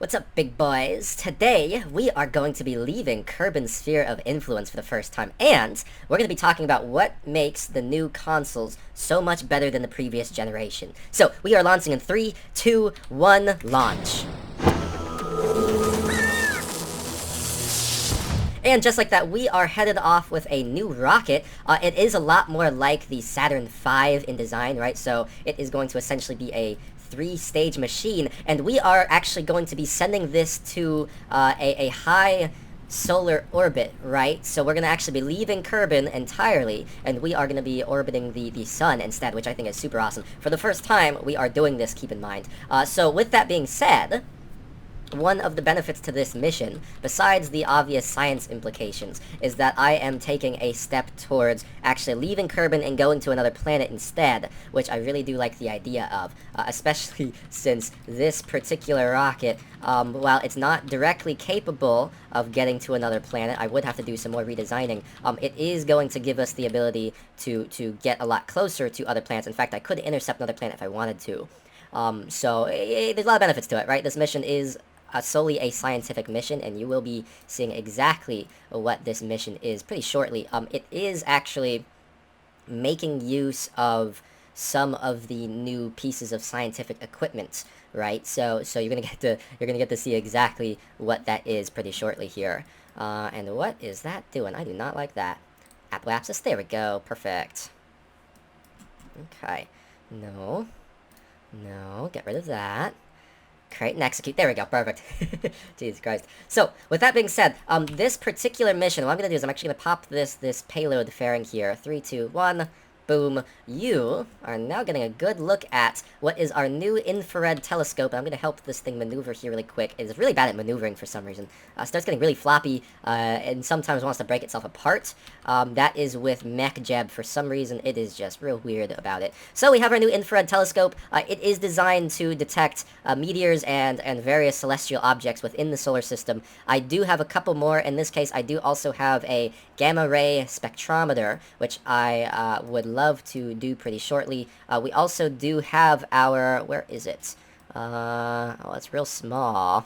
What's up, big boys? Today, we are going to be leaving Kerbin's sphere of influence for the first time, and we're going to be talking about what makes the new consoles so much better than the previous generation. So, we are launching in 3, 2, 1, launch. And just like that, we are headed off with a new rocket. It is a lot more like the Saturn V in design, right? So it is going to essentially be a 3-stage machine, and we are actually going to be sending this to a high solar orbit, right? So we're going to actually be leaving Kerbin entirely, and we are going to be orbiting the sun instead, which I think is super awesome. For the first time, we are doing this, keep in mind. So with that being said, one of the benefits to this mission, besides the obvious science implications, is that I am taking a step towards actually leaving Kerbin and going to another planet instead, which I really do like the idea of, especially since this particular rocket, while it's not directly capable of getting to another planet, I would have to do some more redesigning, it is going to give us the ability to get a lot closer to other planets. In fact, I could intercept another planet if I wanted to. So there's a lot of benefits to it, right? This mission is solely a scientific mission, and you will be seeing exactly what this mission is pretty shortly. It is actually making use of some of the new pieces of scientific equipment, right? So you're gonna get to see exactly what that is pretty shortly here. And what is that doing? I do not like that. Apoapsis, there we go, perfect. Okay, no, get rid of that. Create and execute. There we go. Perfect. Jesus Christ. So, with that being said, this particular mission, what I'm going to do is I'm actually going to pop this payload fairing here. 3, 2, 1. Boom. You are now getting a good look at what is our new infrared telescope. I'm going to help this thing maneuver here really quick. It is really bad at maneuvering for some reason. Starts getting really floppy, and sometimes wants to break itself apart. That is with MechJeb. For some reason, it is just real weird about it. So we have our new infrared telescope. It is designed to detect meteors and various celestial objects within the solar system. I do have a couple more. In this case, I do also have a gamma ray spectrometer, which I would love to do pretty shortly. We also do have our, where is it? Oh, it's real small.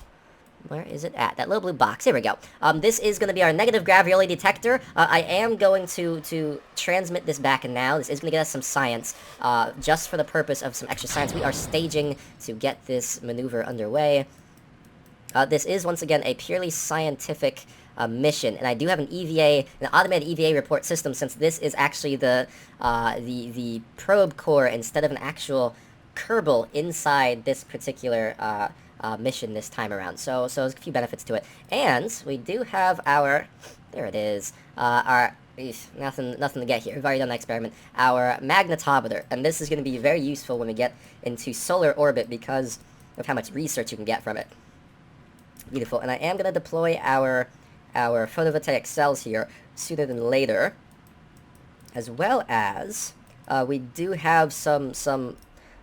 Where is it at? That little blue box. Here we go. This is going to be our negative gravity detector. I am going to transmit this back now. This is going to get us some science, just for the purpose of some extra science. We are staging to get this maneuver underway. This is, once again, a purely scientific mission, and I do have an EVA, an automated EVA report system, since this is actually the probe core instead of an actual Kerbal inside this particular mission this time around. So there's a few benefits to it, and we do have our, there it is, our nothing to get here. We've already done the experiment. Our magnetometer, and this is going to be very useful when we get into solar orbit because of how much research you can get from it. Beautiful, and I am going to deploy our photovoltaic cells here sooner than later, as well as we do have some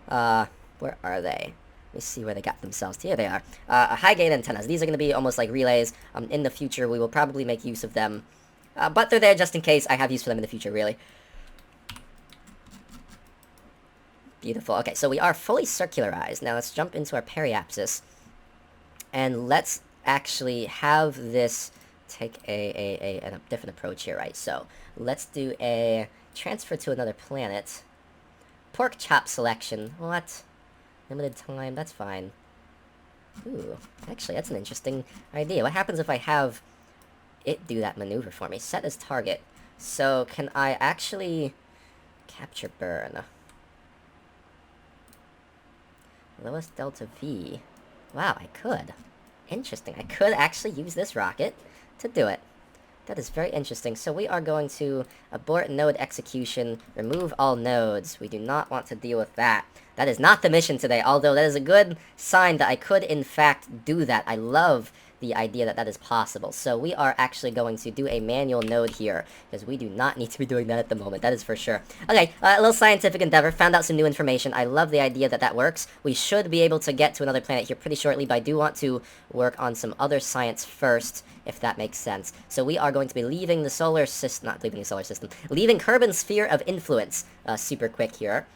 where are they? Let me see where they got themselves. Here they are. High gain antennas. These are going to be almost like relays. In the future, we will probably make use of them, but they're there just in case I have use for them in the future, really. Beautiful. Okay, so we are fully circularized. Now let's jump into our periapsis, and let's actually have this take a different approach here, right? So let's do a transfer to another planet. Pork chop selection. What? Limited time. That's fine. Ooh, actually, that's an interesting idea. What happens if I have it do that maneuver for me? Set as target. So can I actually capture burn? Lowest delta V. Wow, I could. Interesting. I could actually use this rocket to do it. That is very interesting. So we are going to abort node execution, remove all nodes. We do not want to deal with that. That is not the mission today, although that is a good sign that I could, in fact, do that. I love the idea that that is possible. So we are actually going to do a manual node here, because we do not need to be doing that at the moment, that is for sure. Okay, a little scientific endeavor, found out some new information. I love the idea that that works. We should be able to get to another planet here pretty shortly, but I do want to work on some other science first, if that makes sense. So we are going to be leaving the solar system, not leaving the solar system, leaving Kerbin's sphere of influence super quick here.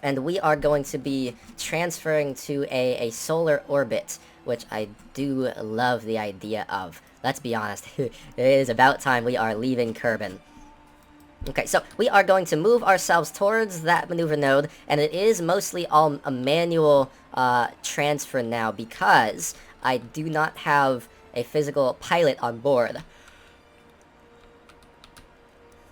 And we are going to be transferring to a solar orbit, which I do love the idea of. Let's be honest, it is about time we are leaving Kerbin. Okay, so we are going to move ourselves towards that maneuver node, and it is mostly all a manual transfer now because I do not have a physical pilot on board.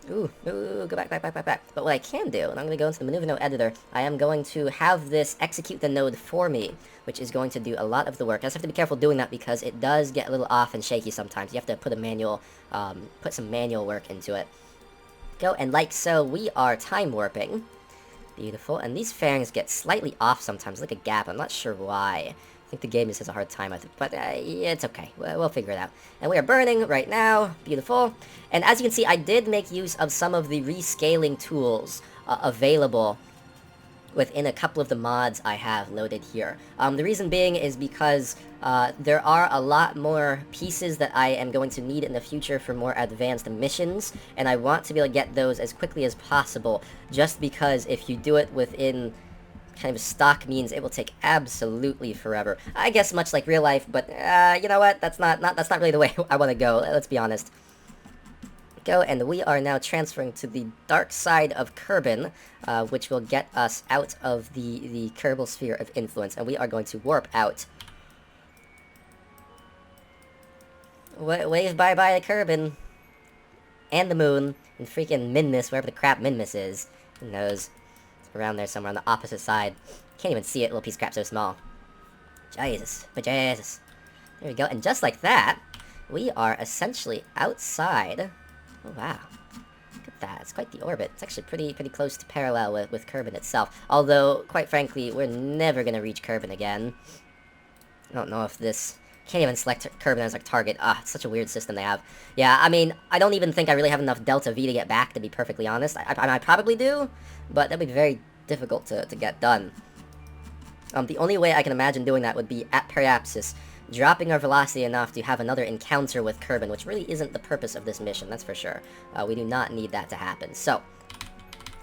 Ooh, go back. But what I can do, and I'm going to go into the maneuver node editor, I am going to have this execute the node for me, which is going to do a lot of the work. I just have to be careful doing that because it does get a little off and shaky sometimes. You have to put put some manual work into it. Go, and like so, we are time warping. Beautiful, and these fairings get slightly off sometimes, like a gap. I'm not sure why. I think the game just has a hard time with it, but it's okay. We'll figure it out. And we are burning right now. Beautiful. And as you can see, I did make use of some of the rescaling tools available within a couple of the mods I have loaded here. The reason being is because there are a lot more pieces that I am going to need in the future for more advanced missions, and I want to be able to get those as quickly as possible, just because if you do it within kind of stock means it will take absolutely forever. I guess much like real life, but you know what? That's not really the way I want to go. Let's be honest. Go, and we are now transferring to the dark side of Kerbin, which will get us out of the Kerbal Sphere of Influence, and we are going to warp out. Wave bye-bye to Kerbin. And the moon, and freaking Minmus, wherever the crap Minmus is. Who knows? Around there somewhere on the opposite side. Can't even see it, little piece of crap so small. Jesus. Jesus. There we go, and just like that, we are essentially outside. Oh, wow. Look at that. It's quite the orbit. It's actually pretty close to parallel with Kerbin itself. Although, quite frankly, we're never going to reach Kerbin again. I don't know if this... Can't even select Kerbin as a target. It's such a weird system they have. Yeah, I mean, I don't even think I really have enough Delta V to get back, to be perfectly honest. I probably do, but that'd be very difficult to get done. The only way I can imagine doing that would be at periapsis, dropping our velocity enough to have another encounter with Kerbin, which really isn't the purpose of this mission, that's for sure. We do not need that to happen. So,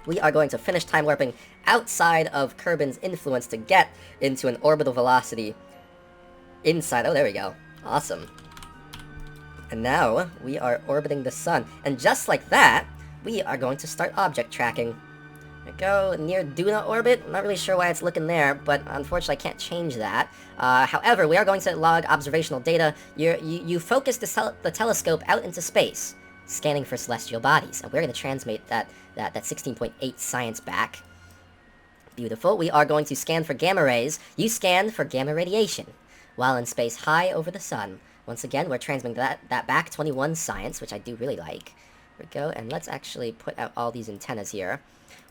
we are going to finish time warping outside of Kerbin's influence to get into an orbital velocity inside. Oh, there we go. Awesome. And now, we are orbiting the sun. And just like that, we are going to start object tracking. There we go, near Duna orbit. I'm not really sure why it's looking there, but unfortunately I can't change that. However, we are going to log observational data. You focus the telescope out into space, scanning for celestial bodies. And we're going to transmit that 16.8 science back. Beautiful. We are going to scan for gamma rays. You scan for gamma radiation. While in space high over the sun. Once again, we're transmitting that back 21 science, which I do really like. There we go, and let's actually put out all these antennas here.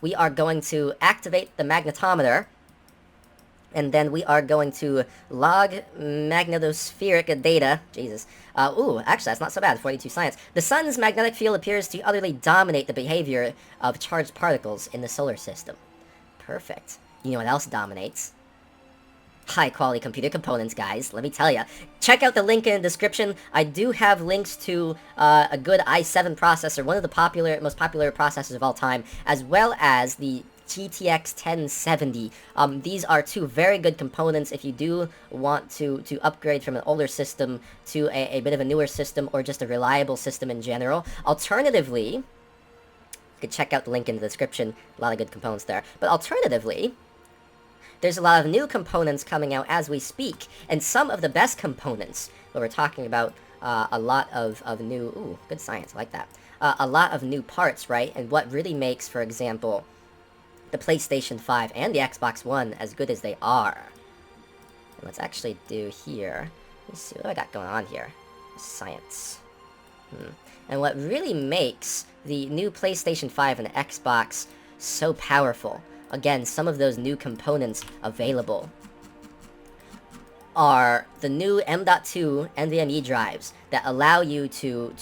We are going to activate the magnetometer, and then we are going to log magnetospheric data. Jesus. Ooh, actually, that's not so bad, 42 science. The sun's magnetic field appears to utterly dominate the behavior of charged particles in the solar system. Perfect. You know what else dominates? High-quality computer components, guys. Let me tell ya. Check out the link in the description. I do have links to a good i7 processor, one of the most popular processors of all time, as well as the GTX 1070. These are two very good components if you do want to upgrade from an older system to a bit of a newer system, or just a reliable system in general. Alternatively, you could check out the link in the description. A lot of good components there. But alternatively, there's a lot of new components coming out as we speak, and some of the best components, where we're talking about a lot of new... Ooh, good science, I like that. A lot of new parts, right? And what really makes, for example, the PlayStation 5 and the Xbox One as good as they are. And let's actually do here... Let's see what I got going on here. Science. And what really makes the new PlayStation 5 and Xbox so powerful... Again, some of those new components available are the new M.2 NVMe drives that allow you to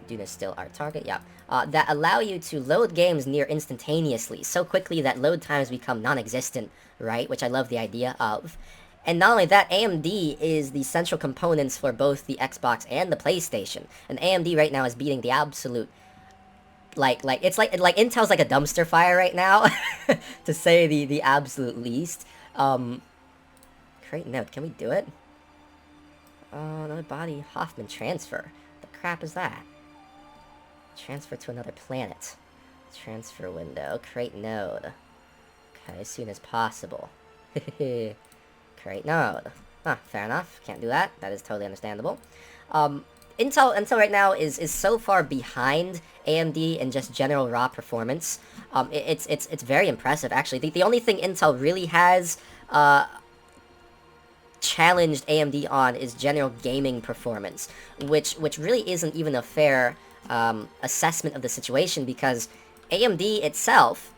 Duna still our target, yeah. That allow you to load games near instantaneously, so quickly that load times become non-existent, right? Which I love the idea of. And not only that, AMD is the central components for both the Xbox and the PlayStation. And AMD right now is beating the absolute... it's like Intel's like a dumpster fire right now, to say the absolute least. Create node. Can we do it? Oh, another body. Hoffman transfer. The crap is that? Transfer to another planet. Transfer window. Create node. Okay, as soon as possible. Create node. Huh, fair enough. Can't do that. That is totally understandable. Intel right now is so far behind AMD in just general raw performance. It's very impressive, actually. The only thing Intel really has challenged AMD on is general gaming performance, which really isn't even a fair assessment of the situation, because AMD itself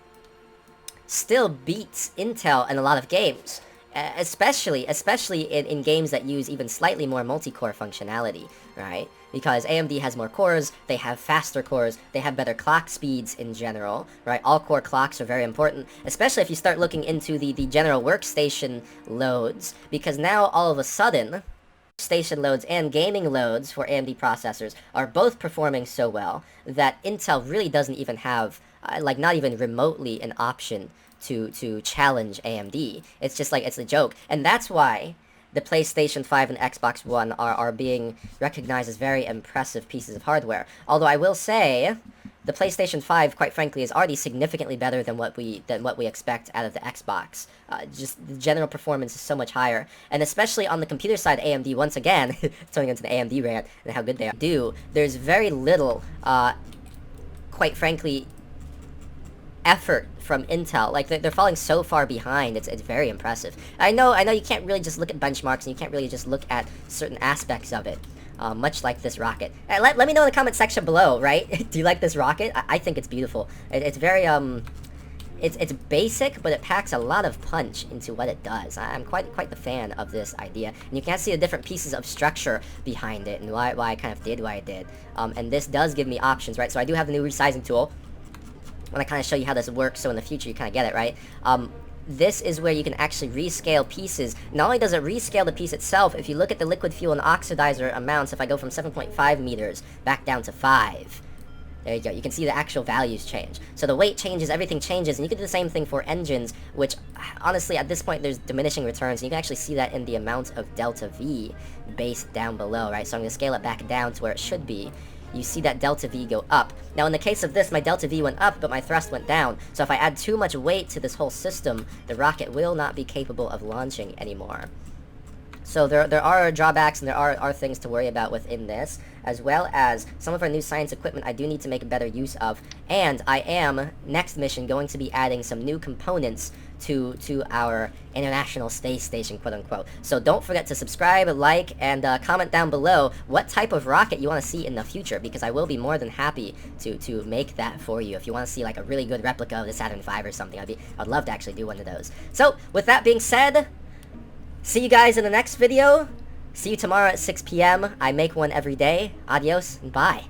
still beats Intel in a lot of games, especially in games that use even slightly more multi-core functionality, right? Because AMD has more cores, they have faster cores, they have better clock speeds in general, right? All-core clocks are very important, especially if you start looking into the general workstation loads, because now all of a sudden, station loads and gaming loads for AMD processors are both performing so well that Intel really doesn't even have, not even remotely an option to challenge AMD. It's just like, it's a joke. And that's why the PlayStation 5 and Xbox One are being recognized as very impressive pieces of hardware. Although I will say, the PlayStation 5, quite frankly, is already significantly better than what we expect out of the Xbox. Just the general performance is so much higher, and especially on the computer side, AMD, once again, turning into the AMD rant and how good they do, there's very little, quite frankly, effort from Intel. Like, they're falling so far behind, it's very impressive. I know you can't really just look at benchmarks, and you can't really just look at certain aspects of it. Much like this rocket. Let me know in the comment section below, right? Do you like this rocket? I think it's beautiful. It's very, it's basic, but it packs a lot of punch into what it does. I'm quite the fan of this idea. And you can see the different pieces of structure behind it, and why I kind of did what I did. And this does give me options, right? So I do have the new resizing tool. I want to kind of show you how this works, so in the future you kind of get it, right? This is where you can actually rescale pieces. Not only does it rescale the piece itself, if you look at the liquid fuel and oxidizer amounts, if I go from 7.5 meters back down to 5, there you go. You can see the actual values change. So the weight changes, everything changes, and you can do the same thing for engines, which, honestly, at this point, there's diminishing returns, and you can actually see that in the amount of delta V based down below, right? So I'm going to scale it back down to where it should be. You see that delta V go up. Now, in the case of this, my delta V went up, but my thrust went down. So if I add too much weight to this whole system, the rocket will not be capable of launching anymore. So there are drawbacks, and there are things to worry about within this, as well as some of our new science equipment I do need to make better use of. And I am, next mission, going to be adding some new components to our International Space Station, quote-unquote. So don't forget to subscribe, like, and comment down below what type of rocket you want to see in the future, because I will be more than happy to make that for you. If you want to see, like, a really good replica of the Saturn V or something, I'd love to actually do one of those. So, with that being said, see you guys in the next video. See you tomorrow at 6 p.m. I make one every day. Adios, and bye.